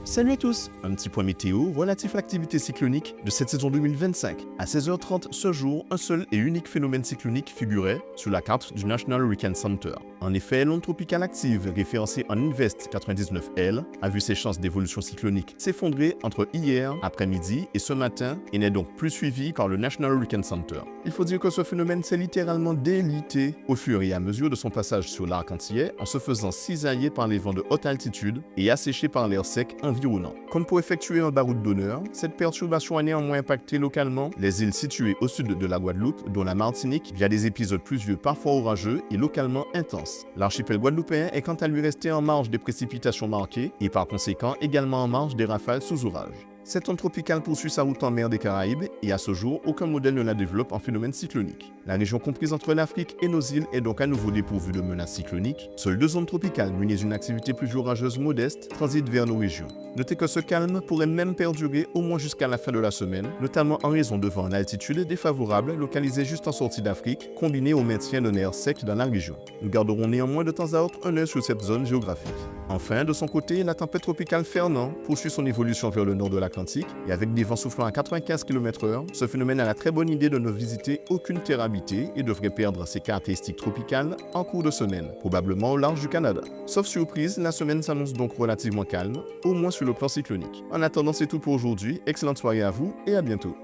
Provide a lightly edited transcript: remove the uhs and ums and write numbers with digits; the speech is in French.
Salut à tous! Un petit point météo relatif à l'activité cyclonique de cette saison 2025. À 16h30 ce jour, un seul et unique phénomène cyclonique figurait sur la carte du National Hurricane Center. En effet, l'onde tropicale active référencée en Invest 99L a vu ses chances d'évolution cyclonique s'effondrer entre hier après-midi et ce matin et n'est donc plus suivie par le National Hurricane Center. Il faut dire que ce phénomène s'est littéralement délité au fur et à mesure de son passage sur l'arc antillais en se faisant cisailler par les vents de haute altitude et asséché par l'air sec environnant. Comme pour effectuer un baroud d'honneur, cette perturbation a néanmoins impacté localement les îles situées au sud de la Guadeloupe, dont la Martinique, via des épisodes pluvieux parfois orageux et localement intenses. L'archipel guadeloupéen est quant à lui resté en marge des précipitations marquées et par conséquent également en marge des rafales sous orage. Cette onde tropicale poursuit sa route en mer des Caraïbes et à ce jour, aucun modèle ne la développe en phénomène cyclonique. La région comprise entre l'Afrique et nos îles est donc à nouveau dépourvue de menaces cycloniques. Seules deux zones tropicales munies d'une activité plus orageuse modeste transitent vers nos régions. Notez que ce calme pourrait même perdurer au moins jusqu'à la fin de la semaine, notamment en raison de vents en altitude défavorables localisés juste en sortie d'Afrique, combinés au maintien d'un air sec dans la région. Nous garderons néanmoins de temps à autre un œil sur cette zone géographique. Enfin, de son côté, la tempête tropicale Fernand poursuit son évolution vers le nord de l'Atlantique et avec des vents soufflant à 95 km/h, ce phénomène a la très bonne idée de ne visiter aucune terre habitée et devrait perdre ses caractéristiques tropicales en cours de semaine, probablement au large du Canada. Sauf surprise, la semaine s'annonce donc relativement calme, au moins sur le plan cyclonique. En attendant, c'est tout pour aujourd'hui. Excellente soirée à vous et à bientôt.